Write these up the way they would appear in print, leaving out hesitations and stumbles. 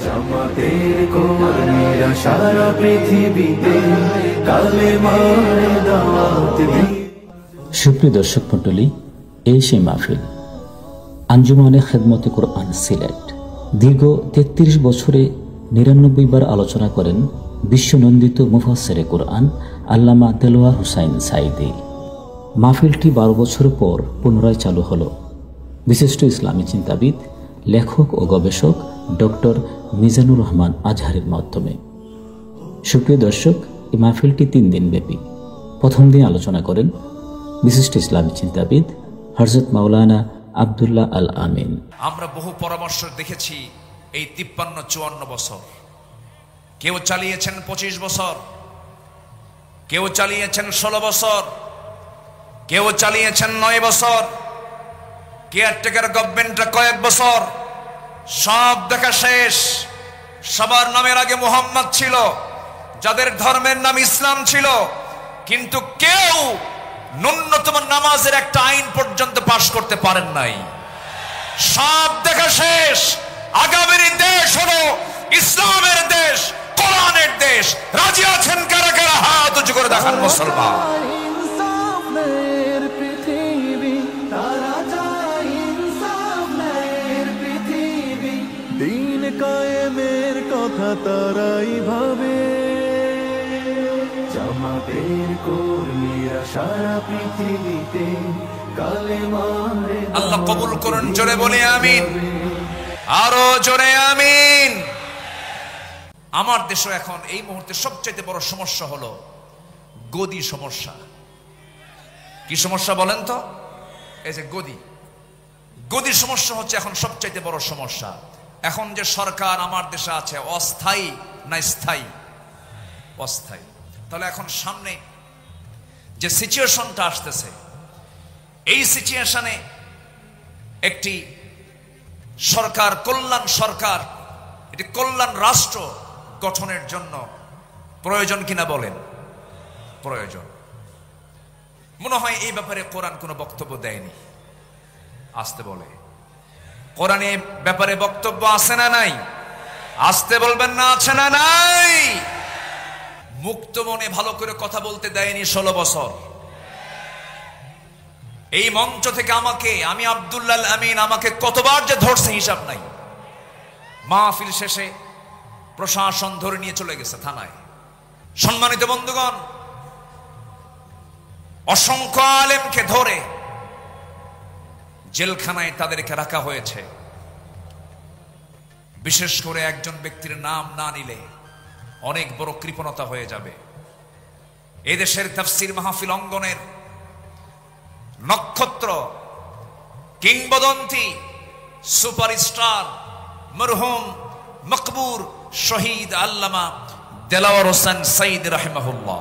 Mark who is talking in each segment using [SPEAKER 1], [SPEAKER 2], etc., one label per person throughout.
[SPEAKER 1] জামাতের কর্মীরা সারা পৃথিবীতে কালেমার দাওয়াত দিয়ে।
[SPEAKER 2] সুপ্রিয় দর্শক মণ্ডলী, এই সেই মাহফিল আঞ্জুমানে খেদমতে কোরআন সিলেট দীর্ঘ ৩৩ বছরে ৯৯ বার আলোচনা করেন বিশ্বনন্দিত মুফাসসিরে কোরআন আল্লামা দেলোয়ার হোসাইন সাঈদী। মাহফিলটি ১২ বছর পর পুনরায় চালু হল বিশিষ্ট ইসলামী চিন্তাবিদ, লেখক ও গবেষক ডক্টর মিজানুর রহমান আজহারের মাধ্যমে। সুপ্রিয় দর্শক, এই মাহফিলটি ৩ দিন ব্যাপী। প্রথম দিন আলোচনা করেন বিশিষ্ট ইসলামী চিন্তাবিদ হযরত মাওলানা আব্দুল্লাহ আল আমিন।
[SPEAKER 3] আমরা বহু পরামর্শ দেখেছি এই ৫৩-৫৪ বছর। কেউ চালিয়েছেন ২৫ বছর, কেউ চালিয়েছেন ১৬ বছর, কেউ চালিয়েছেন ৯ বছর, কেয়ারটেকার গভর্নমেন্টটা কয়েক বছর। সব দেখা শেষ। সবার নামের আগে মুহাম্মদ ছিল, যাদের ধর্মের নাম ইসলাম ছিল, কিন্তু কেউ ন্যূনতম নামাজের একটা আইন পর্যন্ত পাশ করতে পারেন নাই। সব দেখা শেষ। আগামীর দেশ হলো ইসলামের দেশ, কোরআনের দেশ। রাজি আছেন কারা কারা? হাত উঁচু করে দেখান মুসলমান।
[SPEAKER 1] দিন কায়েমের কথা তারাই ভাবে। জামাতের কর্মীরা সারা পৃথিবীতে কালেমার
[SPEAKER 3] আল্লাহ কবুল করুন। জোরে বলে আমিন, আরো জোরে আমিন। আমার দেশে এখন এই মুহূর্তে সবচেয়ে বড় সমস্যা হলো গদি সমস্যা। কি সমস্যা বলেন তো? এই যে গদি সমস্যা হচ্ছে এখন সবচেয়ে বড় সমস্যা। এখন যে সরকার আমার দেশে আছে, অস্থায়ী না স্থায়ী? অস্থায়ী। তাহলে এখন সামনে যে সিচুয়েশনটা আসতেছে, এই সিচুয়েশনে একটি সরকার, কল্যাণ সরকার, এটি কল্যাণ রাষ্ট্র গঠনের জন্য প্রয়োজন কিনা বলেন? প্রয়োজন। মনে হয় এই ব্যাপারে কোরআন কোনো বক্তব্য দেয়নি। আসতে বলে, কোরআনে ব্যাপারে বক্তব্য আছে না নাই? আসতে বলবেন না, আছে না নাই? মুক্ত মনে ভালো করে কথা বলতে দেয়নি ১৬ বছর। এই মঞ্চ থেকে আমি আব্দুল্লাহ আল আমিন, আমাকে কতবার যে ধরছে হিসাব নাই। মাহফিল শেষে প্রশাসন ধরে নিয়ে চলে গেছে থানায়। সম্মানিত বন্ধুগণ, অসংখ্য আলেমকে ধরে জেলখানায় তাদেরকে রাখা হয়েছে। বিশেষ করে একজন ব্যক্তির নাম না নিলে অনেক বড় কৃপণতা হয়ে যাবে। এদেশের তাফসীর মাহফিল অঙ্গনের নক্ষত্র, কিংবদন্তি, সুপারস্টার, মরহুম মকবুর শহীদ আল্লামা দেলাওয়ার হোসেন সাঈদ রাহিমাহুল্লাহ।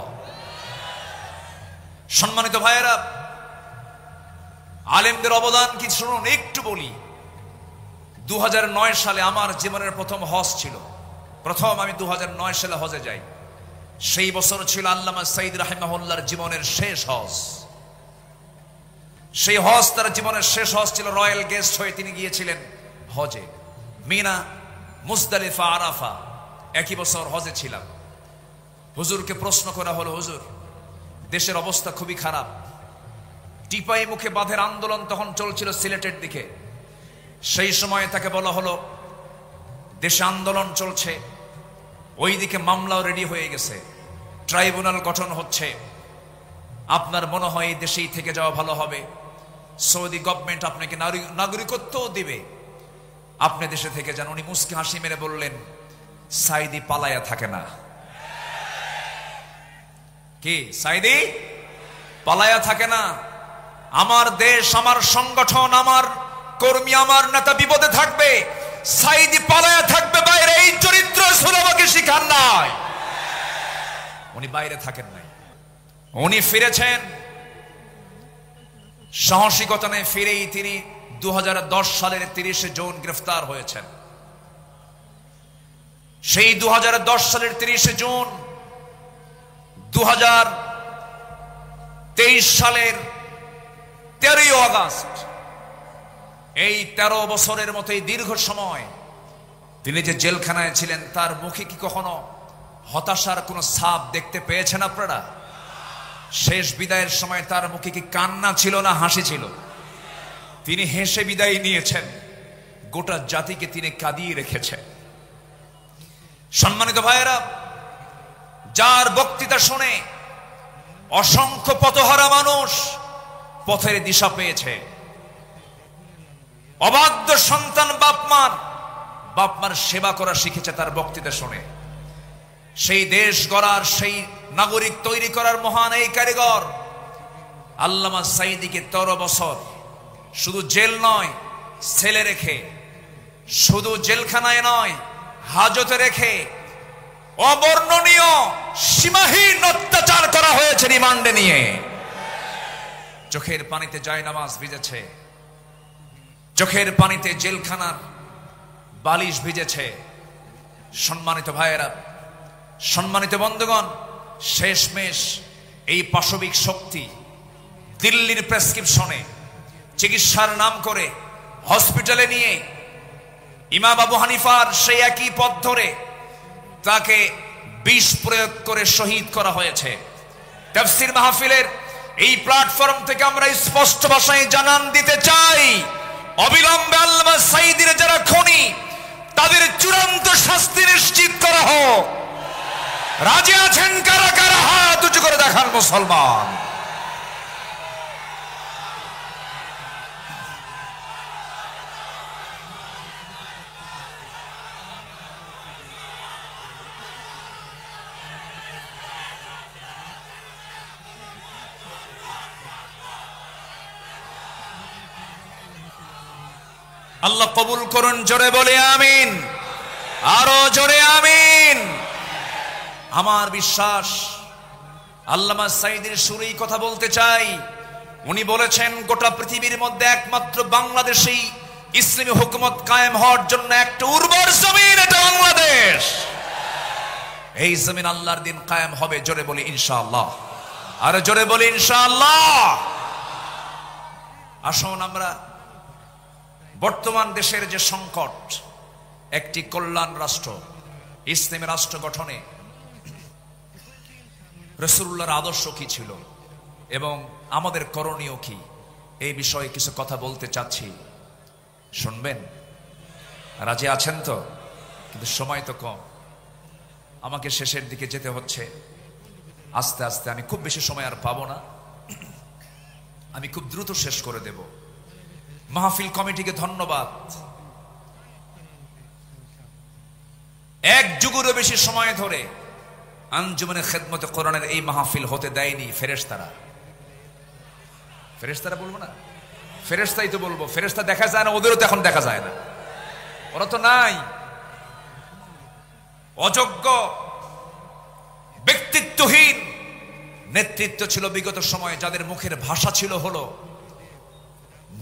[SPEAKER 3] সম্মানিত ভাইয়েরা, আলেমদের অবদান কি শুনুন, একটু বলি। ২০০৯ সালে আমার জীবনের প্রথম হজ ছিল। আমি ২০০৯ সালে হজে যাই। সেই বছর ছিল আল্লামা সাঈদ রাহিমাহুল্লাহর জীবনের শেষ হজ। সেই হজ তার জীবনের শেষ হজ ছিল। রয়্যাল গেস্ট হয়ে তিনি গিয়েছিলেন হজে। মিনা, মুজদালিফা, আরাফা একই বছর হজে ছিলাম। হুজুরকে প্রশ্ন করা হলো, হুজুর দেশের অবস্থা খুবই খারাপ। টিপাই মুখে বাঁধের আন্দোলন তখন চলছিল সিলেটের দিকে। সেই সময় তাকে বলা হলো, দেশে আন্দোলন চলছে, ওইদিকে মামলাও রেডি হয়ে গেছে, ট্রাইব্যুনাল গঠন হচ্ছে, আপনার মনে হয় দেশেই থেকে যাওয়া ভালো হবে। সৌদি গভর্নমেন্ট আপনাকে নাগরিকত্বও দিবে, আপনি দেশে থেকে যান। উনি মুস্কি হাসি মেরে বললেন, সাঈদী পালায়া থাকে না। কি সাঈদী পালায়া থাকে না? আমার দেশ, আমার সংগঠন, আমার কর্মী, আমার নেতা বিপদে থাকবে, সাঈদী পালায়া থাকবে বাইরে। এই চরিত্র আমাকে শিখান নাই। উনি বাইরে থাকেন নাই, উনি ফিরেছেন। সাহসিকতা নিয়ে ফিরেই তিনি ২০১০ সালের ৩০শে জুন গ্রেফতার হয়েছেন। সেই ২০১০ সালের ৩০শে জুন ২০২৩ সালের ১৩ই আগস্ট, এই ১৩ বছরের মতো এই দীর্ঘ সময় তিনি যে জেলখানায় ছিলেন তার মুখে কি কখনো হতাশার কোনো ছাপ দেখতে পেয়েছেন আপনারা? শেষ বিদায়ের সময় তার মুখে কি কান্না ছিল না হাসি ছিল? তিনি হেসে বিদায় নিয়েছেন, গোটা জাতিকে তিনি কাঁদিয়ে রেখেছেন। সম্মানিত ভাইয়েরা, যার বক্তৃতা শুনে অসংখ্য পথহারা মানুষ পথের দিশা পেয়েছে, অবাধ্য সন্তান বাপমার সেবা করা শিখেছে তার বক্তৃতা শুনে। সেই দেশ গড়ার, সেই নাগরিক তৈরি করার মহান এই কারিগর আল্লামা সাঈদীকে 13 বছর শুধু জেল নয় ছেলে রেখে, শুধু জেলখানায় নয় হাজতে রেখে অবর্ণনীয় সীমাহীন অত্যাচার করা হয়েছে রিমান্ডে নিয়ে। চোখের পানিতে জায়নামাজ ভিজেছে, চোখের পানিতে জেলখানার বালিশ ভিজেছে। সম্মানিত ভাইয়েরা, সম্মানিত বন্ধুগণ, শেষমেশ এই পাশবিক শক্তি দিল্লির প্রেসক্রিপশনে চিকিৎসার নাম করে হসপিটালে নিয়ে ইমাম আবু হানিফার সেই একই পথ ধরে তাকে বিষ প্রয়োগ করে শহীদ করা হয়েছে। তাফসীর মাহফিলের এই প্ল্যাটফর্ম থেকে আমরা স্পষ্ট ভাষায় জানান দিতে চাই, অবিলম্বে আল্লামা সাঈদীর যারা খুনি তাদের চূড়ান্ত শাস্তি নিশ্চিত করা হোক। রাজি আছেন কারা কারা? হাত উঁচু করে দেখান মুসলমান। আল্লাহ কবুল করুন, জোরে বলে আমিন, আরো জোরে আমিন। আমার বিশ্বাস আল্লামা সাঈদীর সুরেই কথা বলতে চাই। উনি বলেছেন গোটা পৃথিবীর মধ্যে একমাত্র বাংলাদেশেই ইসলামী হুকুমত কায়েম হওয়ার জন্য একটা উর্বর জমিন, এটা বাংলাদেশ। এই জমিন আল্লাহর দিন কায়েম হবে, জোরে বলি ইনশাআল্লাহ, আর জোরে বলি ইনশাআল্লাহ। আসুন আমরা বর্তমান দেশের যে সংকট, একটি কল্যাণ রাষ্ট্র, ইসলামী রাষ্ট্র গঠনে রাসূলুল্লাহর আদর্শ কি ছিল এবং আমাদের করণীয় কি, এই বিষয়ে কিছু কথা বলতে চাচ্ছি। শুনবেন? রাজি আছেন তো? কিন্তু সময় তো কম, আমাকে শেষের দিকে যেতে হচ্ছে আস্তে আস্তে। আমি খুব বেশি সময় আর পাবো না, আমি খুব দ্রুত শেষ করে দেব। মাহফিল কমিটিকে ধন্যবাদ। এক যুগেরও বেশি সময় ধরে আঞ্জুমানে খেদমতে কোরআনের এই মাহফিল হতে দেয়নি ফেরেশতারা। ফেরেশতারা বলবো না, ফেরেশতাই তো বলবো। ফেরেশতা দেখা যায় না, ওদেরও তো এখন দেখা যায় না, ওরা তো নাই। অযোগ্য, ব্যক্তিত্বহীন নেতৃত্ব ছিল বিগত সময়ে, যাদের মুখের ভাষা ছিল হলো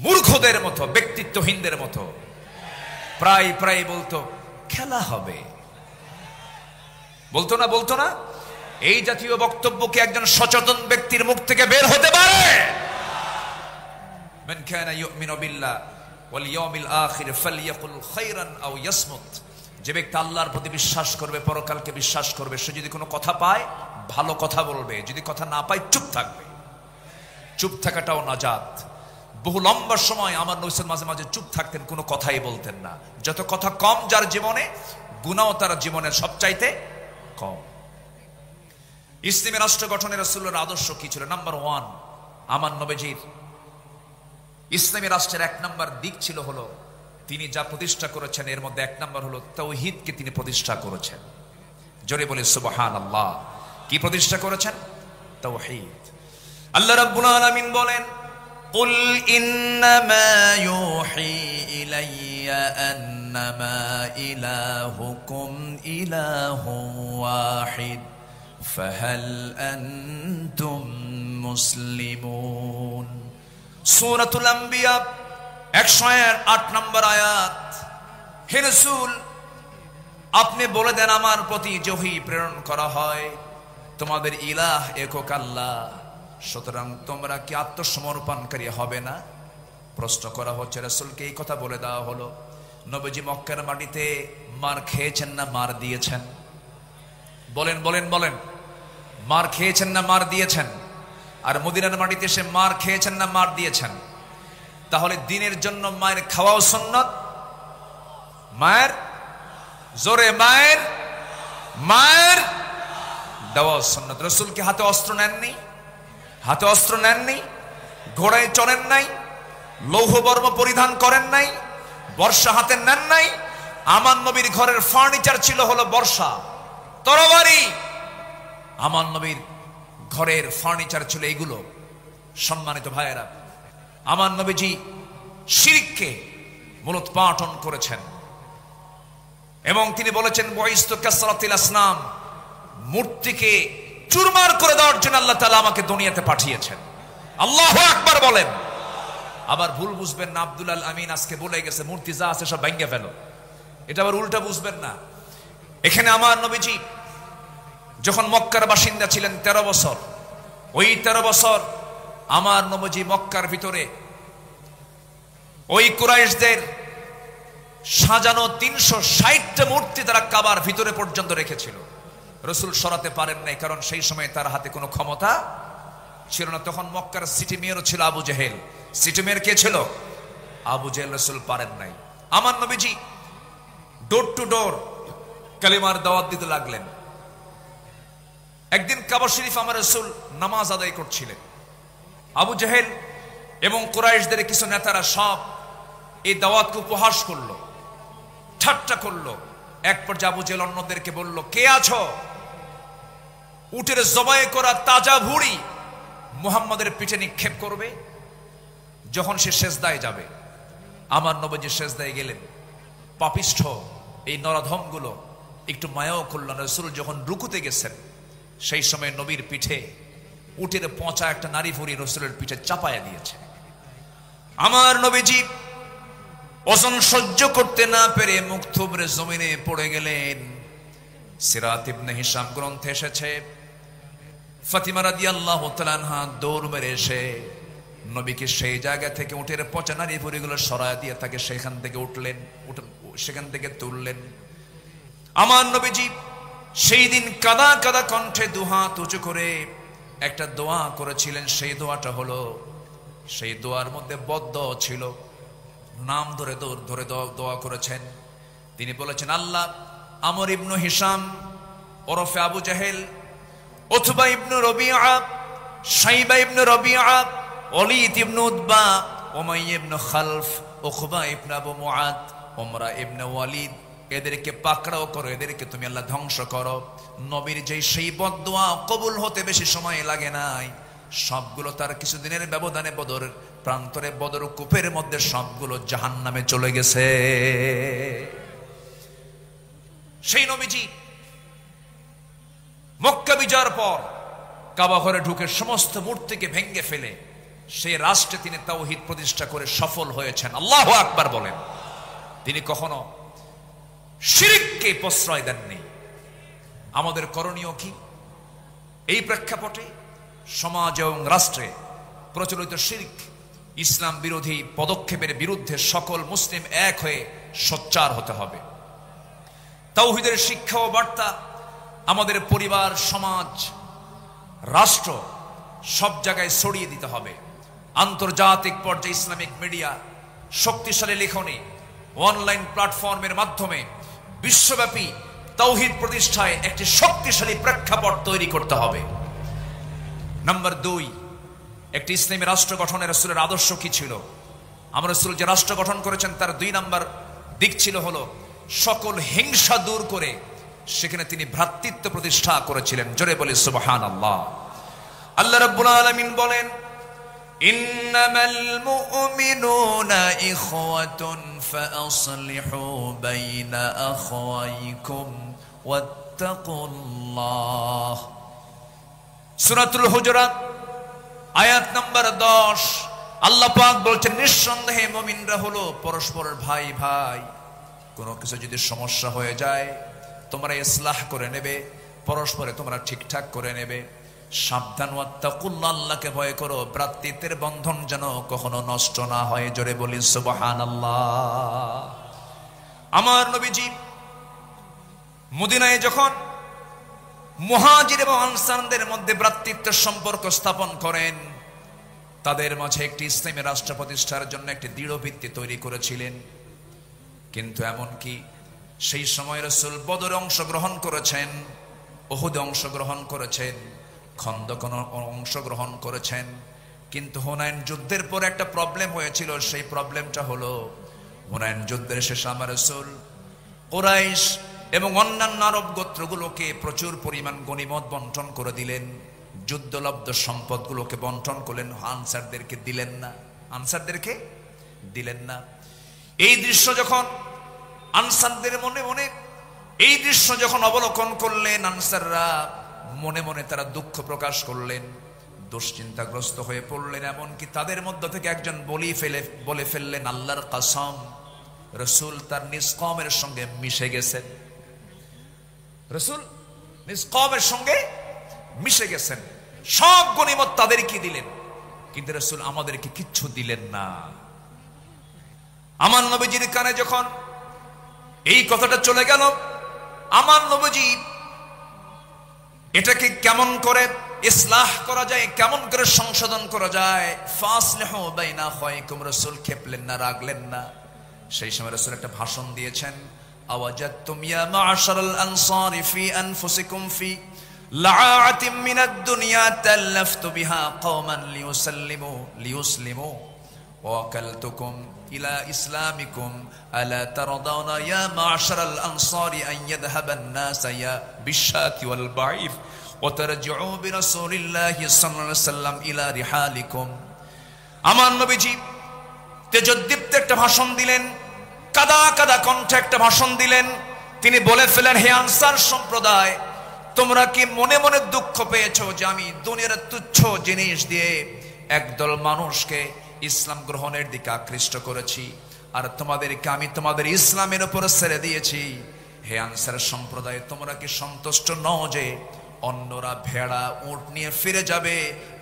[SPEAKER 3] মূর্খদের মতো, ব্যক্তিত্বহীনদের মতো। প্রায় প্রায় বলতো খেলা হবে, বলতো না? এই জাতীয় বক্তব্য কি একজন সচেতন ব্যক্তির মুখ থেকে বের হতে পারে? মান কানা ইউমিনু বিল্লাহ ওয়াল ইয়াউমিল আখির ফালইয়াকুল খায়রান আও ইয়াসমুত। যে ব্যক্তি আল্লাহর প্রতি বিশ্বাস করবে, পরকালকে বিশ্বাস করবে, সে যদি কোনো কথা পায় ভালো কথা বলবে, যদি কথা না পায় চুপ থাকবে। চুপ থাকাটাও নাজাত। বহু লম্বা সময় আমার নবী মাঝে মাঝে চুপ থাকতেন, কোনো কথাই বলতেন না। যত কথা কম যার জীবনে, গুনাহ তার জীবনের সবচাইতে কম। ইসলামী রাষ্ট্র গঠনের রাসূলের আদর্শ কি ছিল? নাম্বার 1, আমার নবীজির ইসলামী রাষ্ট্রের 1 নম্বর দিক ছিল হলো, তিনি যা প্রতিষ্ঠা করেছেন এর মধ্যে 1 নম্বর হলো তাওহীদকে তিনি প্রতিষ্ঠা করেছেন। জোরে বলে সুবহানাল্লাহ। কি প্রতিষ্ঠা করেছেন? তাওহীদ। আল্লাহ রাব্বুল আলামিন বলেন, কুল ইন্নামা ইউহি ইলাইয়া আন্নামা ইলাহুকুম ইলাহুন ওয়াহিদ ফাহাল আনতুম মুসলিমুন। সূরাতুল আম্বিয়া 108 নম্বর আয়াত। হে রাসূল, আপনি বলে দেন আমার প্রতি ওহী প্রেরণ করা হয়, তোমাদের ইলাহ একক আল্লাহ, সুতরাং তোমরা কি আত্মসমর্পণকারী হবে না? প্রশ্ন করা হচ্ছে, রাসূলকে এই কথা বলে দেওয়া হলো, নবীজি মক্কার মাটিতে মার খেয়েছেন না মার দিয়েছেন? বলেন বলেন বলেন, মার খেয়েছেন না মার দিয়েছেন? আর মদিনার মাটিতে সে মার খেয়েছেন না মার দিয়েছেন? তাহলে দিনের জন্য মায়ের খাওয়াও সুন্নাত। মায়ের জোরে মায়ের মায়ের দেওয়াও সুন্নাত। রাসূল কি হাতে অস্ত্র নেননি? হাতে অস্ত্র নেননি? ঘোড়ায় চড়েন নাই? লৌহ বর্ম পরিধান করেন নাই? বর্ষা হাতে নেন নাই? আমার নবীর ঘরের ফার্নিচার ছিল হলো বর্ষা, তরবারি। আমার নবীর ঘরের ফার্নিচার ছিল এগুলো। সম্মানিত ভাইয়েরা, আমার নবীজি শিরককে মূলোৎপাটন করেছেন এবং তিনি বলেছেন বয়স্তু কাসরাতিল আসনাম, মূর্তিকে চুরমার করে দেওয়ার জন্য আল্লাহ তাআলা আমাকে দুনিয়াতে পাঠিয়েছেন। আল্লাহু আকবার বলেন। আবার ভুল বুঝবেন না, আব্দুল আল আমিন আজকে বলে গেছে মূর্তি যা আছে সব ভেঙে ফেলো, এটা আবার উল্টা বুঝবেন না। এখানে আমার নবীজি যখন মক্কার বাসিন্দা ছিলেন 13 বছর, ওই 13 বছর আমার নবীজি মক্কার ভিতরে ওই কুরাইশদের সাজানো 360টা মূর্তি তারা কাবার ভিতরে পর্যন্ত রেখেছিল। রাসূল সরাতে পারেন নাই, কারণ সেই সময় তার হাতে কোনো ক্ষমতা ছিল না। তখন মক্কার সিটি মেয়রও ছিল Abu Jahl. City mayor K ছিল? আবু জেহেল। রাসূল পারেন নাই। আমার নবীজি ডোর টু ডোর কালিমার দাওয়াত দিতে লাগলেন। একদিন কাবা শরীফ আমার রাসূল নামাজ আদায় করছিলেন। আবু জেহেল এবং কুরাইশদের কিছু নেতারা সব এই দাওয়াতকে উপহাস করলো, ঠাট্টা করলো। এক পর্যায়ে আবু জেহেল অন্যদেরকে বলল, কে আছো? উটের জবাই করা তাজা ভুঁড়ি মুহাম্মাদের পিঠে নিক্ষেপ করবে যখন সে সেজদায় যাবে। আমার নবীজি সেজদায় গেলেন। পাপিষ্ঠ এই নরাধমগুলো একটু মায়াও করল না। রাসূল যখন রুকুতে গেছেন সেই সময় নবীর পিঠে উটের পচা একটা নারী ভুঁড়ি রাসূলের পিঠে চাপায়া দিয়েছে। আমার নবীজি ওজন সহ্য করতে না পেরে মুখ থুবড়ে জমিনে পড়ে গেলেন। সিরাত ইবনে হিশাম গ্রন্থে এসেছে, ফাতিমা রাদিয়াল্লাহু তাআলা আনহা দৌড় মেরে এসে নবীকে সেই জায়গা থেকে উটের পচা নারী ভুঁড়িগুলো সরায় দিয়ে তাকে সেখান থেকে তুললেন। আমার নবীজি সেই দিন কাদা কাদা কণ্ঠে দুহাত উঁচু করে একটা দোয়া করেছিলেন। সেই দোয়াটা হলো, সেই দোয়ার মধ্যে বদদোয়া ছিল, নাম ধরে ধরে দোয়া করেছেন। তিনি বলেছেন, আল্লাহ আমর ইবনু হিশাম ওরফে আবু জাহেল, উতবা ইবনু রবিআ, শাইবা ইবনু রবিআ, ওলীদ ইবনু উতবা, উমাইয়া ইবনু খালফ, উকবা ইবনু আবু মুআদ, উমরা ইবনু ওয়ালিদ, এদেরকে পাকড়াও করো, এদেরকে তুমি আল্লাহ ধ্বংস করো। নবীর যে সেই বদদোয়া কবুল হতে বেশি সময় লাগে নাই, সবগুলো তার কিছুদিনের ব্যবধানে বদর প্রান্তরে বদর কূপের মধ্যে সবগুলো জাহান্নামে চলে গেছে। সেই নবীজি মক্কা বিজয়ের পর কাবা ঘরে ঢুকে সমস্ত মূর্তিকে ভেঙ্গে ফেলে সেই রাষ্ট্রে তিনি তাওহীদ প্রতিষ্ঠা করে সফল হয়েছেন। আল্লাহু আকবার বলেন। তিনি কখনো শিরককে প্রশ্রয় দেননি। আমাদের করণীয় কি? এই প্রেক্ষাপটে সমাজ এবং রাষ্ট্রে প্রচলিত শিরক ইসলাম বিরোধী পদক্ষেপের বিরুদ্ধে সকল মুসলিম এক হয়ে সোচ্চার হতে হবে। তাওহীদের শিক্ষা ও বার্তা আমাদের পরিবার, সমাজ, রাষ্ট্র সব জায়গায় ছড়িয়ে দিতে হবে। আন্তর্জাতিক পর্যায়ে ইসলামিক মিডিয়া, শক্তিশালী লেখনী, অনলাইন প্ল্যাটফর্মের মাধ্যমে বিশ্বব্যাপী তাওহীদ প্রতিষ্ঠায় একটি শক্তিশালী প্রেক্ষাপট তৈরি করতে হবে। নাম্বার 2, একটি ইসলামী রাষ্ট্র গঠনের রাসূলের আদর্শ কি ছিল? আমার রাসূল যে রাষ্ট্র গঠন করেছেন তার 2 নাম্বার দিক ছিল হলো সকল হিংসা দূর করে সেখানে তিনি ভ্রাতৃত্ব প্রতিষ্ঠা করেছিলেন। জোরে বলি সুবহানাল্লাহ। আল্লাহ রাব্বুল আলামিন বলেন, ইন্নামাল মুমিনুনা ইখওয়াতুন ফাআসলিহু বাইনা আখাওয়াইকুম ওয়াত্তাকুল্লাহ। সূরাতুল হুজুরাত আয়াত নাম্বার 10। আল্লাহ পাক বলছেন, নিঃসন্দেহে মুমিনরা হলো পরস্পরের ভাই ভাই। কোনো কিছু যদি সমস্যা হয়ে যায় তোমরা ইসলাহ করে নেবে, পরস্পরে তোমরা ঠিকঠাক করে নেবে। সাবধান, ওয়াত্তাকুল্লাহ, আল্লাহকে ভয় করো, ভ্রাতৃত্বের বন্ধন যেন কখনো নষ্ট না হয়। জোরে বলি সুবহানাল্লাহ। আমার নবীজি মদিনায় যখন মুহাজির এবং আনসারদের মধ্যে ভ্রাতৃত্বের সম্পর্ক স্থাপন করেন, তাদের মাঝে একটি ইসলামী রাষ্ট্র প্রতিষ্ঠার জন্য একটি দৃঢ় ভিত্তি তৈরি করেছিলেন। কিন্তু এমনকি সেই সময় রাসূল বদরে অংশগ্রহণ করেছেন, উহুদে অংশগ্রহণ করেছেন, খন্দকে অংশগ্রহণ করেছেন, কিন্তু হুনাইন যুদ্ধের পর একটা প্রবলেম হয়েছিল। সেই প্রবলেমটা হলো হুনাইন যুদ্ধের শেষে আমার রাসূল কুরাইশ এবং অন্যান্য আরব গোত্রগুলোকে প্রচুর পরিমাণ গনিমত বন্টন করে দিলেন, যুদ্ধলব্ধ সম্পদগুলোকে বন্টন করলেন, আনসারদেরকে দিলেন না, আনসারদেরকে দিলেন না। এই দৃশ্য যখন আনসারদের মনে মনে এই দৃশ্য যখন অবলোকন করলেন, আনসাররা মনে মনে তারা দুঃখ প্রকাশ করলেন, দুশ্চিন্তাগ্রস্ত হয়ে পড়লেন। এমনকি তাদের মধ্য থেকে একজন বলে ফেললেন, আল্লাহর কসম, রাসূল তার নিজ কওমের সঙ্গে মিশে গেছেন, রাসূল নিজ কওমের সঙ্গে মিশে গেছেন, সব গনিমত তাদেরকে দিলেন, কিন্তু রাসূল আমাদেরকে কিচ্ছু দিলেন না। আমার নবীজির কানে যখন এই কথাটা চলে গেল, আমার নবীজি এটাকে কেমন করে ইসলাহ করা যায়, কেমন করে সংশোধন করা যায়, ফাসলিহু বাইনা আখাইকুম, রাসূল খেপলেন না, রাগলেন না। সেই সময় রাসূল একটা ভাষণ দিয়েছেন, আওয়াজাতুম ইয়া মা'শারাল আনসারি ফি আনফুসিকুম ফি লাআতিম মিনাদ দুনিয়া তাল্লাফতু বিহা কওমান লিয়ুসলিমু ওয়াকালতুকুম ইলা ইসলামিকুম আলা তারদাউনা ইয়া মা'শারাল আনসারি আন ইয়াযহাবান নাস ইয়া বিশাতি ওয়াল বাঈফ ওয়া তারজিউ বিরাসূলিল্লাহি সাল্লাল্লাহু আলাইহি ওয়াসাল্লাম ইলা রিহালিকুম। আমার নবীজি তেজোদ্দীপ্ত একটা ভাষণ দিলেন, কাদা কাদা কণ্ঠে একটা ভাষণ দিলেন। তিনি বলে ফেলেন, হে আনসার সম্প্রদায়, তোমরা কি মনে মনে দুঃখ পেয়েছো যে আমি দুনিয়ার তুচ্ছ জিনিস দিয়ে একদল মানুষকে ইসলাম গ্রহণের দিকে আকৃষ্ট করেছি, আর তোমাদেরকে আমি তোমাদের ইসলামের উপর ছেড়ে দিয়েছি? হে আনসার সম্প্রদায়, তোমরা কি সন্তুষ্ট নও যে অন্যরা ভেড়া উট নিয়ে ফিরে যাবে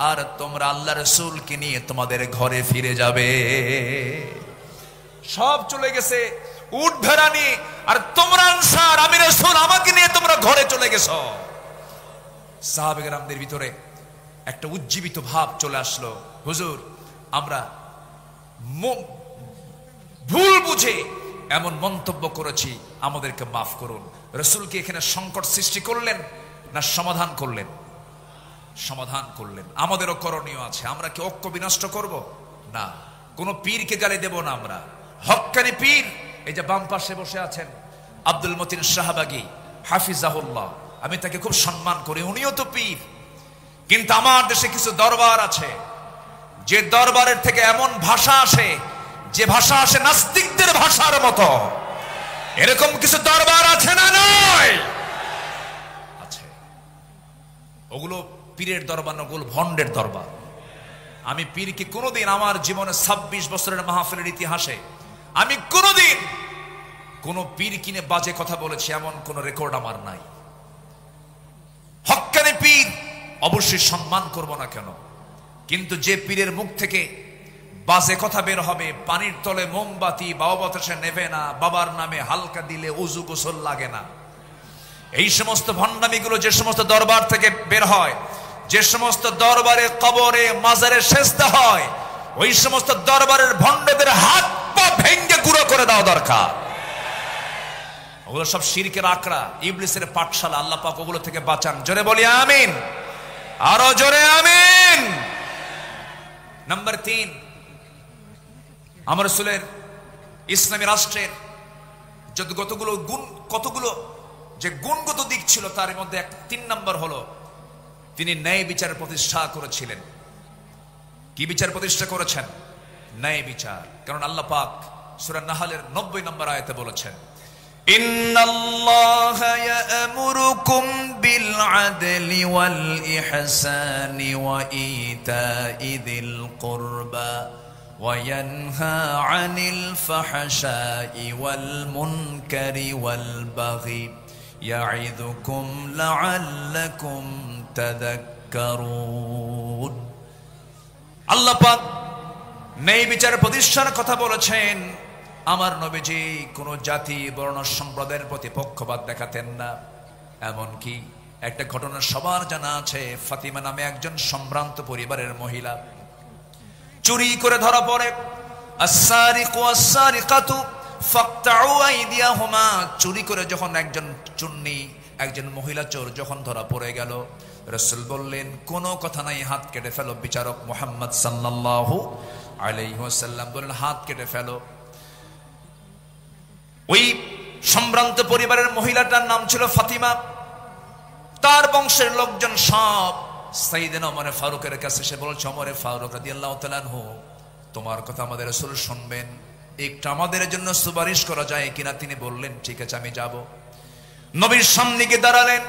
[SPEAKER 3] আর তোমরা আল্লাহ রাসূলকে নিয়ে তোমাদের ঘরে ফিরে যাবে? সব চলে গেছে উট ভেড়া নিয়ে, আর তোমরা আনসার, আমি রাসূল, আমাকে নিয়ে তোমরা ঘরে চলে গেছো। সাহাবে কেরামদের ভিতরে একটা উজ্জীবিত ভাব চলে আসলো, হুজুর আমরা ভুল বুঝে এমন মন্তব্য করেছি, আমাদেরকে মাফ করুন। রাসূল কি এখানে সংকট সৃষ্টি করলেন না সমাধান করলেন? সমাধান করলেন। আমাদেরও করণীয় আছে। আমরা কি ঐক্য বিনষ্ট করব? না। কোন পীরকে গালি দেব না আমরা। হক্কানি পীর, এই যে বাম পাশে বসে আছেন আব্দুল মতিন শাহবাগী হাফিজাহুল্লাহ, আমি তাকে খুব সম্মান করি, উনিও তো পীর। কিন্তু আমার দেশে কিছু দরবার আছে, যে দরবারের থেকে এমন ভাষা আসে, যে ভাষা আসে নাস্তিকদের ভাষার মতো। এরকম কিছু দরবার আছে না? নয়, আছে। ওগুলো পীরের দরবার না, ওগুলো ভণ্ডের দরবার। আমি পীরকে কোনোদিন আমার জীবনে 26 বছরের মাহফিলের ইতিহাসে আমি কোনোদিন কোন পীর কিনে বাজে কথা বলেছি এমন কোন রেকর্ড আমার নাই। হক্কানি পীর অবশ্যই সম্মান করব না কেন, কিন্তু যে পীরের মুখ থেকে বাজে কথা বের হবে, পানির তলে মোমবাতি বাবা বাতাসে নেবে না, বাবার নামে হালকা দিলে উজু গোসল লাগে না, এই সমস্ত ভণ্ডামিগুলো যে সমস্ত দরবার থেকে বের হয়, যে সমস্ত দরবারে কবরে মাজারে সেজদা হয়, ওই সমস্ত দরবারের ভণ্ডদের হাত পা ভেঙ্গে গুঁড়ো করে দেওয়া দরকার। ওগুলো সব শিরকের আকড়া, ইবলিসের পাঠশালা। আল্লাহ পাক ওগুলো থেকে বাঁচান। জোরে বলি আমিন, আরো জোরে আমিন। নাম্বার 3, আমার রাসূলের ইসলামী রাষ্ট্রের কতগুলো যে গুণগত দিক ছিল, তার মধ্যে 3 নম্বর হলো তিনি ন্যায় বিচার প্রতিষ্ঠা করেছিলেন। কি বিচার প্রতিষ্ঠা করেছেন? ন্যায় বিচার। কারণ আল্লাহ পাক সূরা নাহলের 90 নম্বর আয়াতে বলেছেন, ইন্নাল্লাহা ইয়া'মুরুকুম বিল আদলি ওয়াল ইহসানি ওয়া ইতা'i যিল কুরবা ওয়া ইয়ানহা আনিল ফাহশাই ওয়াল মুনকারি ওয়াল বাগি ইয়া'iদুকুম লা'আল্লাকুম তাযাক্কারুন। আল্লাহ পাক ন্যায় বিচার প্রতিষ্ঠার কথা বলেছেন, আমার নবীজি কোনো জাতি বর্ণ সম্প্রদায়ের প্রতি পক্ষপাত দেখাতেন না। এমনকি একটা ঘটনা সবার জানা আছে, ফাতিমা নামে একজন সম্ভ্রান্ত পরিবারের মহিলা চুরি করে ধরা পড়ে। আস-সারিকু ওয়াস-সারিকাতু ফাকতাউ আইদিয়াহুমা, চুরি করে যখন একজন চুন্নি, একজন মহিলা চোর যখন ধরা পড়ে গেল, রাসূল বললেন কোনো কথা নাই, হাত কেটে ফেলো। বিচারক মুহাম্মদ সাল্লাল্লাহু আলাইহি ওয়াসাল্লাম বললেন হাত কেটে ফেলো। ওই সম্ভ্রান্ত পরিবারের মহিলাটার নাম ছিল ফাতিমা। তার বংশের লোকজন সব সাইয়েদনা ওমর ফারুকের কাছে এসে বলছে, ওমর ফারুক রাদিয়াল্লাহু তাআলা আনহু, তোমার কথা আমাদের রাসূল শুনবেন, একটু আমাদের জন্য সুপারিশ করা যায় কিনা? তিনি বললেন ঠিক আছে, আমি যাব। নবীর সামনে গিয়ে দাঁড়ালেন,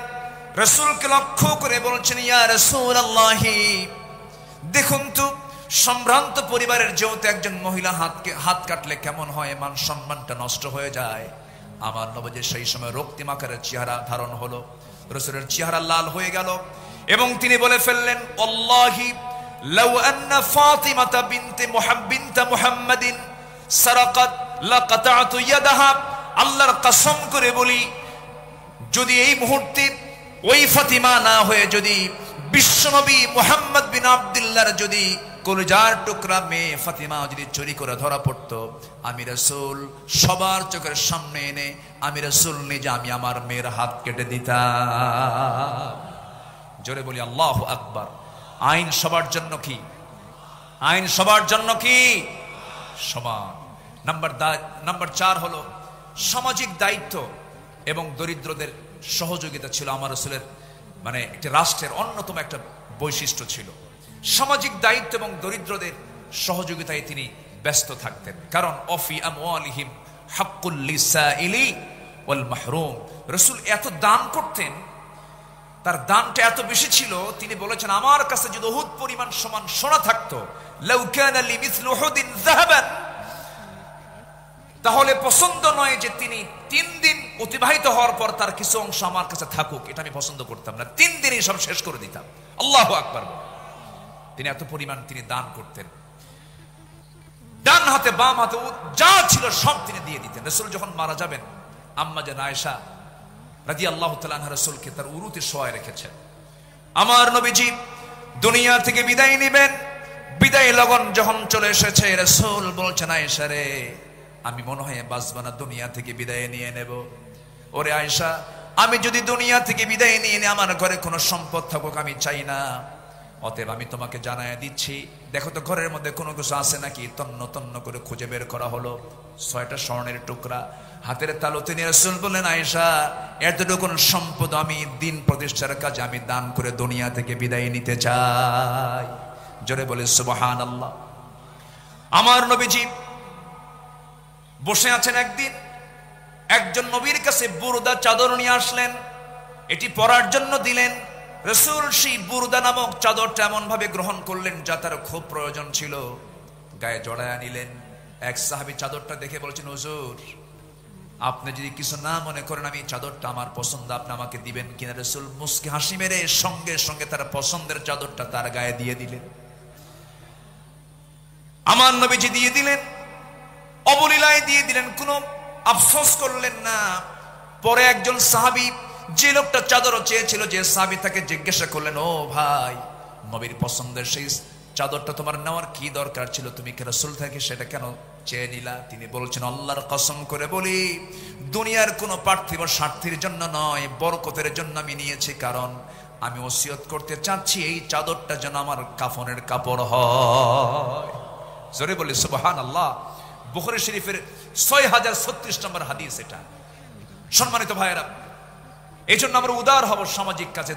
[SPEAKER 3] রাসূলকে লক্ষ্য করে বলছেন, ইয়া রাসূলুল্লাহি, দেখুন তো সম্ভ্রান্ত পরিবারের যেহেতু একজন মহিলা হাত কাটলে কেমন হয়, মান সম্মানটা নষ্ট হয়ে যায়। আমার নবীজি সেই সময় রক্তিম আকারের চেহারা ধারণ হলো, রাসূলের চেহারা লাল হয়ে গেল এবং তিনি বলে ফেললেন, আল্লাহি লাউ আন্না ফাতিমাতা বিনতে মুহাম্মাদিন সারাকাত লাকাতাতু ইয়াদাহা, আল্লাহর কসম করে বলি, যদি এই মুহূর্তে ওই ফাতিমা না হয়ে যদি বিশ্বনবী মুহাম্মদ বিন আব্দুল্লাহর যদি কলিজার টুকরা মেয়ে ফাতিমা যদি চুরি করে ধরা পড়তো, আমি রাসূল সবার চোখের সামনে এনে আমি রাসূল নিজে আমি আমার মেয়ের হাত কেটে দিতাম। জোরে বলি আল্লাহু আকবার। আইন সবার জন্য কি? আইন সবার জন্য কি? সমান। নাম্বার 4 হলো সামাজিক দায়িত্ব এবং দরিদ্রদের সহযোগিতা ছিল আমার রাসূলের, মানে একটি রাষ্ট্রের অন্যতম একটা বৈশিষ্ট্য ছিল। সামাজিক দায়িত্ব এবং দরিদ্রদের সহযোগিতায় তিনি ব্যস্ত থাকতেন, কারণ অফি আমওয়ালিহিম হাক্কুল লিসাইলি ওয়াল মাহরুম। রাসূল এত দান করতেন, তার দানটা এত বেশি ছিল, তিনি বলেছেন আমার কাছে যদি উহুদ পরিমাণ সমান সোনা থাকতো, লাউ কানা লিমিসলু উহুদিন যাহাবান, তাহলে পছন্দ নয় যে তিনি 3 দিন অতিবাহিত হওয়ার পর তার কিছু অংশ আমার কাছে থাকুক, এটা আমি পছন্দ করতাম না, 3 দিনই সব শেষ করে দিতাম। আল্লাহু আকবার। তিনি এত পরিমাণ তিনি দান করতেন, ডান হাতে বাম হাতে যা ছিল সব তিনি দিয়ে দিতেন। রাসূল যখন মারা যাবেন, আম্মা জান আয়েশা রাদিয়াল্লাহু তাআলা আনহা রাসূলকে তার উরুতে শোয়ায় রেখেছেন। আমার নবীজি দুনিয়া থেকে বিদায় নেবেন, বিদায় লগন যখন চলে এসেছে, রাসূল বলছেন, আয়েশা রে, আমি মনে হয় বাঁচব না, দুনিয়া থেকে বিদায় নিয়ে নেব। ওরে আয়েশা, আমি যদি দুনিয়া থেকে বিদায় নিয়ে নিই, আমার ঘরে কোনো সম্পদ থাকুক আমি চাই না। অতএব আমি তোমাকে জানায় দিচ্ছি, দেখো তো ঘরের মধ্যে কোনো কিছু আছে নাকি। তন্ন তন্ন করে খুঁজে বের করা হলো 6টা স্বর্ণের টুকরা হাতের তালুতে নিয়ে রাসূল বললেন, আয়েশা, এতটুকু সম্পদ আমি দিন প্রতিষ্ঠার কাজে আমি দান করে দুনিয়া থেকে বিদায় নিতে চাই। জোরে বলে সুবহানাল্লাহ। আমার নবীজি বসে আছেন, একদিন একজন নবীর কাছে বুরদা চাদর নিয়ে আসলেন, এটি পরার জন্য দিলেন। রাসূল সেই বুরদা নামক চাদরটা এমন ভাবে গ্রহণ করলেন যা তার খুব প্রয়োজন ছিল, গায়ে জড়ায়া নিলেন। এক সাহাবী চাদরটা দেখে বলছেন, হুজুর, আপনি যদি কিছু না মনে করেন আমি চাদরটা আমার পছন্দ, আপনি আমাকে দিবেন কিনা? রাসূল মুস্কি হাসি মেরে সঙ্গে সঙ্গে তার পছন্দের চাদরটা তার গায়ে দিয়ে দিলেন। আমার নবীজি দিয়ে দিলেন, অবলীলায় দিয়ে দিলেন, কোনো আফসোস করলেন না। পরে একজন সাহাবী, যে লোকটা চাদর চেয়েছিল, যে সাহাবী তাকে জিজ্ঞাসা করলেন, ও ভাই, নবীর পছন্দের সেই চাদরটা তোমার নেওয়ার কি দরকার ছিল? তুমি কি রাসূল থেকে সেটা কেন চেয়ে নিলা? তিনি বলছেন, আল্লাহর কসম করে বলি, দুনিয়ার কোনো পার্থিব স্বার্থের জন্য নয়, বরকতের জন্য আমি নিয়েছি। কারণ আমি ওসিয়ত করতে চাচ্ছি এই চাদরটা যেন আমার কাফনের কাপড় হয়। জোরে বলি সুবহানাল্লাহ। বুখারী শরীফের 6036 নম্বর হাদিস এটা। সম্মানিত ভাইয়েরা, এই জন্য আমরা উদার হব সামাজিক কাজে,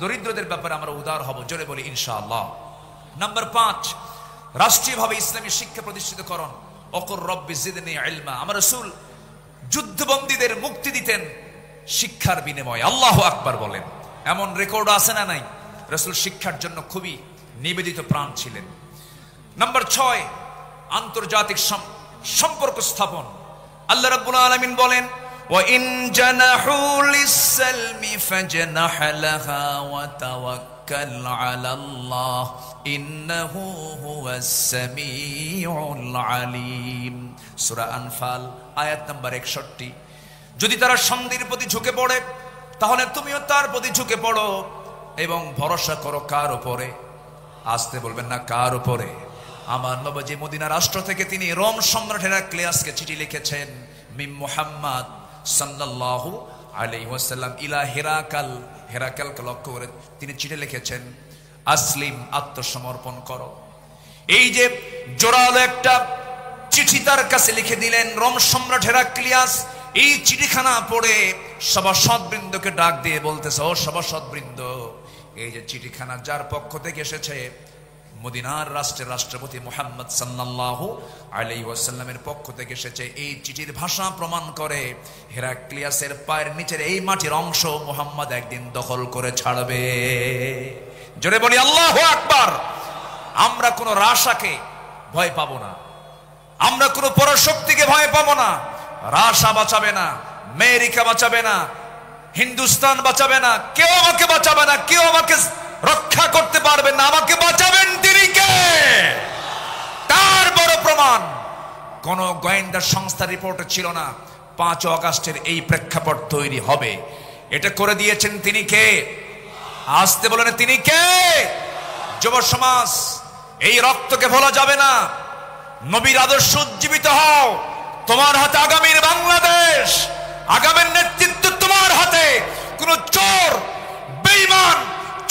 [SPEAKER 3] দরিদ্রদের ব্যাপারে আমরা উদার হব। জোরে বলি ইনশাআল্লাহ। নাম্বার 5, রাষ্ট্রীয়ভাবে ইসলামী শিক্ষা প্রতিষ্ঠিতকরণ। অকুর রব্বি জিদনি ইলমা। আমার রাসূল যুদ্ধবন্দীদের মুক্তি দিতেন শিক্ষার বিনিময়ে। আল্লাহু আকবার বলেন। এমন রেকর্ড আছে না নাই? রাসূল শিক্ষার জন্য খুবই নিবেদিত প্রাণ ছিলেন। নাম্বার 6, আন্তর্জাতিক সম্পর্ক স্থাপন। আল্লাহ রাব্বুল আলামিন বলেন, وَإِن جَنَحُوا لِلسَّلْمِ فَاجْنَحْ لَهَا وَتَوَكَّلْ وتوكل على الله إنه هو السميع العليم সূরা আনফাল আয়াত নাম্বার 61 যদি তারা সন্ধির প্রতি ঝুঁকে পড়ে তাহলে তুমিও তার প্রতি ঝুঁকে পড়ো এবং ভরসা করো কার উপরে আসতে বলবেন না কার উপরে আমার নবী মদিনা রাষ্ট্র থেকে তিনি রোম সম্রাট হেরাক্লিয়াসকে চিঠি লিখেছেন মিম মুহাম্মদ সাল্লাল্লাহু আলাইহি ওয়াসাল্লাম ইলা হেরাকালকে লক্ষ্য করে তিনি চিঠি লিখেছেন আসলিম আত্মসমর্পণ করো এই যে জোরালো একটা চিঠি তার কাছে লিখে দিলেন রোম সম্রাট হেরাক্লিয়াস এই চিঠিখানা পড়ে সভাসদবৃন্দকে ডাক দিয়ে বলতেছে ও সভাসদবৃন্দ এই যে চিঠিখানা যার পক্ষ থেকে এসেছে মদিনার রাষ্ট্রের রাষ্ট্রপতি মুহাম্মদ সাল্লাল্লাহু আলাইহি ওয়াসাল্লামের পক্ষ থেকে এসেছে এই চিঠির ভাষা প্রমাণ করে হেরাক্লিয়াসের পায়ের নিচের এই মাটির অংশ মুহাম্মদ একদিন দখল করে ছাড়বে জোরে বলি আল্লাহু আকবার আমরা কোনো রাশাকে ভয় পাবো না আমরা কোনো পরশক্তিকে ভয় পাবো না রাশা বাঁচাবে না আমেরিকা বাঁচাবে না হিন্দুস্তান বাঁচাবে না কেউ আমাকে বাঁচাবে না কেউ আমাকে রক্ষা করতে পারবে না আমাকে বাঁচাবেন তিনি কে তার বড় প্রমাণ কোন গোয়েন্দা সংস্থার রিপোর্টে ছিল না 5 আগস্টের এই প্রেক্ষাপট তৈরি হবে এটা করে দিয়েছেন তিনি কে আসতে বলেন তিনি কে যুব সমাজ এই রক্তকে ভোলা যাবে না নবীর আদর্শ উজ্জীবিত হও তোমার হাতে আগামীর বাংলাদেশ আগামীর নেতৃত্ব তোমার হাতে কোন চোর বেঈমান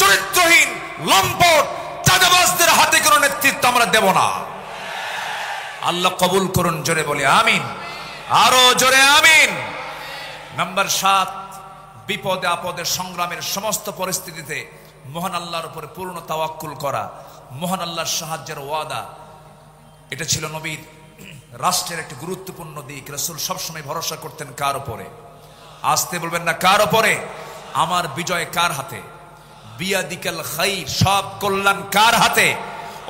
[SPEAKER 3] চরিত্রহীন লম্পট চাঁদাবাজদের হাতে কোনো নেতৃত্ব আমরা দেব না আল্লাহ কবুল করুন জোরে বলি আমিন আরো জোরে আমিন নাম্বার 7 বিপদে আপদে সংগ্রামের সমস্ত পরিস্থিতিতে মহান আল্লাহর উপরে পূর্ণ তাওয়াক্কুল করা মহান আল্লাহর সাহায্যের ওয়াদা এটা ছিল নবীর রাষ্ট্রের একটি গুরুত্বপূর্ণ দিক রাসূল সবসময় ভরসা করতেন কার উপরে আসতে বলবেন না কার উপরে আমার বিজয় কার হাতে বিয়াদিকাল খাইর সব কল্যাণ কার হাতে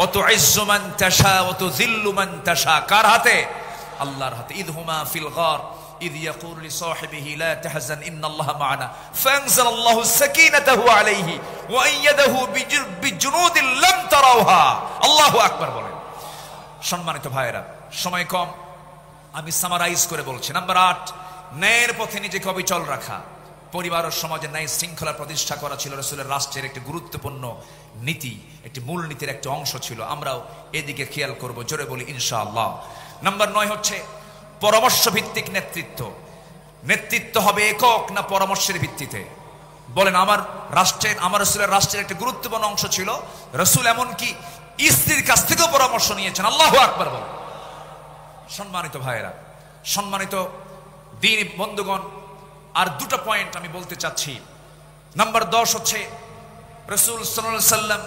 [SPEAKER 3] অত ইজ্জু মান তাশা অত যিল্লু মান তাশা কার হাতে আল্লাহর হাতে ইদহুমা ফিল গার ইদ ইয়াকুলু লিসাহিবিহি লা তাহজান ইন্নাল্লাহা মা'ানা ফানজালাল্লাহু সাকিনাতাহু আলাইহি ওয়া আইয়াদাহু বিজুনুদিন লাম তারাওহা আল্লাহু আকবার বলেন সম্মানিত ভাইরা সময় কম আমি সামারাইজ করে বলছি নাম্বার 8 ন্যায়ের পথে নিজেকে অবিচল রাখা পরিবার ও সমাজে ন্যায় শৃঙ্খলা প্রতিষ্ঠা করা ছিল রাসূলের রাষ্ট্রের একটি গুরুত্বপূর্ণ নীতি একটি মূল নীতির একটা অংশ ছিল আমরাও এদিকে খেয়াল করব জোরে বলি ইনশাআল্লাহ নাম্বার 9 হচ্ছে পরামর্শ ভিত্তিক নেতৃত্ব হবে একক না পরামর্শের ভিত্তিতে বলেন আমার রাসূলের রাষ্ট্রের একটা গুরুত্বপূর্ণ অংশ ছিল রাসূল এমন কি স্ত্রীর কাছ থেকেও পরামর্শ নিয়েছেন আল্লাহু আকবার বলেন সম্মানিত ভাইরা সম্মানিত দ্বীনি বন্ধুগণ আর দুটো পয়েন্ট আমি বলতে চাচ্ছি নাম্বার 10 হচ্ছে রাসূল সাল্লাল্লাহু আলাইহি সাল্লাম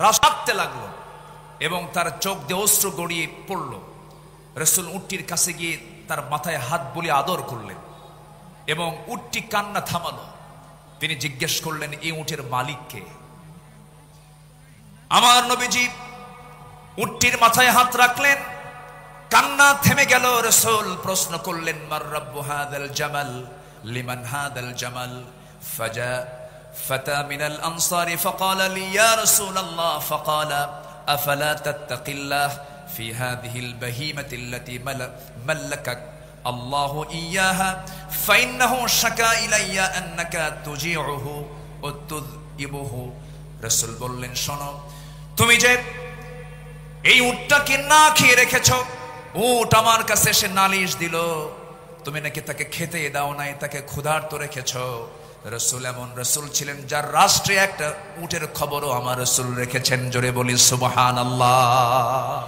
[SPEAKER 3] রাস্তাতে লাগলো এবং তার চোখ দিয়ে অশ্রু গড়িয়ে পড়ল রাসূল উটটির কাছে গিয়ে তার মাথায় হাত বুলিয়ে আদর করলেন এবং উটটি কান্না থামালো তিনি জিজ্ঞেস করলেন এই উটের মালিক কে আমার নবীজি উটটির মাথায় হাত রাখলেন কান্না থেমে গেল রাসূল প্রশ্ন করলেন মার রাব্বু হাদাল জামাল লিমান হাদাল জামাল ফাজা ফাতা মিনাল আনসারি ফাকালা লি ইয়া রাসূলুল্লাহ ফাকালা আফালা তাত্তাকিল্লাহ ফি হাদিহিল বাহিমাতি আল্লাতী মাল্লাকাক আল্লাহু ইয়াহা ফাইন্নাহু শাকা ইলাইয়া আন্নাকা তুজিউহু ওয়া তুযইবুহু রাসূল বললেন শোনো তুমি যে এই উটটাকে না খেয়ে রেখেছো উট আমার কাছে এসে নালিশ দিল তুমি নাকি তাকে খেতে দাও নাই তাকে ক্ষুধার্ত রেখেছো রাসূল এমন রাসূল ছিলেন যার রাষ্ট্রে একটা উটের খবরও আমার রাসূল রেখেছেন জোরে বলি সুবহানাল্লাহ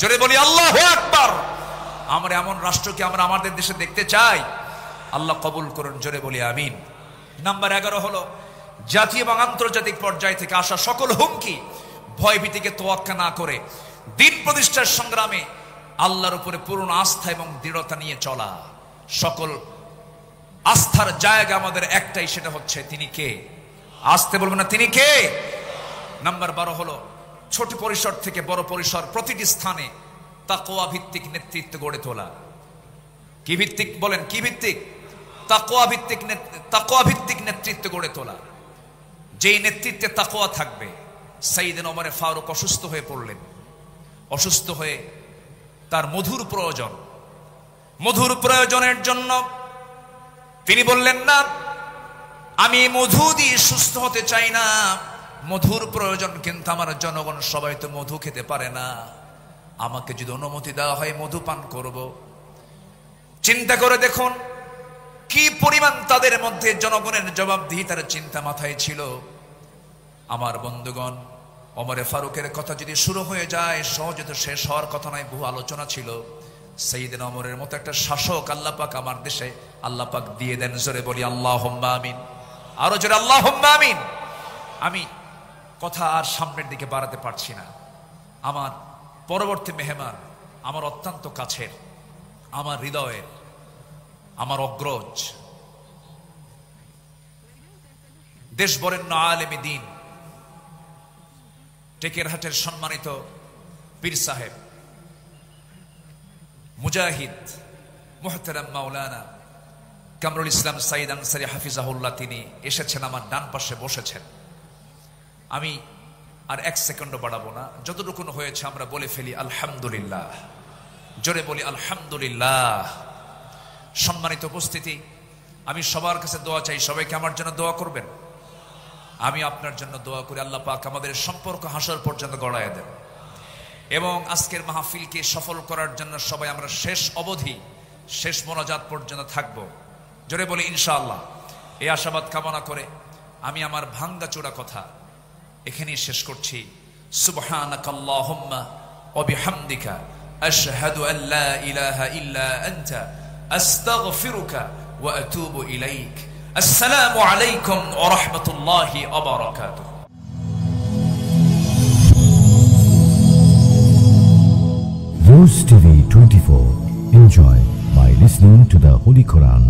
[SPEAKER 3] জোরে বলি আল্লাহু আকবার আমরা এমন রাষ্ট্রকে আমরা আমাদের দেশে দেখতে চাই আল্লাহ কবুল করুন জোরে বলি আমিন নাম্বার 11 হলো জাতীয় এবং আন্তর্জাতিক পর্যায় থেকে আসা সকল হুমকি ভয়ভীতিকে তোয়াক্কা না করে দিন প্রতিষ্ঠার সংগ্রামে আল্লাহর উপরে পূর্ণ আস্থা এবং দৃঢ়তা নিয়ে চলা সকল আস্থার জায়গা আমাদের একটাই সেটা হচ্ছে তিনি কে আসতে বলবেন না তিনি কে নাম্বার 12 হলো ছোট পরিসর থেকে বড় পরিসর প্রতিটি স্থানে তাকওয়া ভিত্তিক নেতৃত্ব গড়ে তোলা কি ভিত্তিক বলেন কি ভিত্তিক তাকওয়া ভিত্তিক নেতৃত্ব গড়ে তোলা যেই নেতৃত্বে তাকওয়া থাকবে। সাইয়েদনা ওমর ফারুক অসুস্থ হয়ে পড়লেন। অসুস্থ হয়ে তার মধুর প্রয়োজনের জন্য তিনি বললেন, না, আমি মধু দিয়ে সুস্থ হতে চাই না, মধুর প্রয়োজন, কিন্তু আমার জনগণ সবাই তো মধু খেতে পারে না, আমাকে যদি অনুমতি দেওয়া হয় মধু পান করব। চিন্তা করে দেখুন কি পরিমাণ তাদের মধ্যে জনগণের জবাবদিহিতার চিন্তা মাথায় ছিল। আমার বন্ধুগণ, ওমরে ফারুকের কথা যদি শুরু হয়ে যায় সহজে তো শেষ হওয়ার কথা নয়, বহু আলোচনা ছিল। সাইয়েদনা ওমরের মতো একটা শাসক আল্লাহ পাক আমার দেশে আল্লাহ পাক দিয়ে দেন। জোরে বলি আল্লাহুম্মা আমিন, আরো জোরে আল্লাহুম্মা আমিন। আমি কথা আর সামনের দিকে বাড়াতে পারছি না। আমার পরবর্তী মেহমান আমার অত্যন্ত কাছের, আমার হৃদয়ের, আমার অগ্রজ, দেশ বরেণ্য আলেমে দ্বীন, টেকেরহাটের সম্মানিত পীর সাহেব, মুজাহিদ, মুহতারাম মাওলানা কামরুল ইসলাম সাইদ আনসারী হাফিজাহুল্লাহ, তিনি এসেছেন, আমার ডান পাশে বসেছেন। আমি আর এক সেকেন্ডও বাড়াবো না, যতটুকু হয়েছে আমরা বলে ফেলি আলহামদুলিল্লাহ। জোরে বলি আলহামদুলিল্লাহ। সম্মানিত উপস্থিতি, আমি সবার কাছে দোয়া চাই, সবাইকে আমার জন্য দোয়া করবেন। আমি আপনার জন্য দোয়া করি আল্লাহ পাক আমাদের সম্পর্ক হাসর পর্যন্ত গড়ায় দেন এবং আজকের মাহফিলকে সফল করার জন্য সবাই আমরা শেষ অবধি, শেষ মোনাজাত পর্যন্ত থাকব। জোরে বলি ইনশাআল্লাহ। এই আশাবাদ কামনা করে আমি আমার ভাঙ্গা চোরা কথা এখানেই শেষ করছি। সুবহানাকাল্লাহুম্মা ওয়া বিহামদিকা আশহাদু আল লা ইলাহা ইল্লা আনতা আস্তাগফিরুকা ওয়া আতুবু ইলাইক। আসসালামু আলাইকুম ওয়া রাহমাতুল্লাহি ওয়া বারাকাতুহু।
[SPEAKER 4] Rose TV 24. Enjoy by listening to the Holy Quran.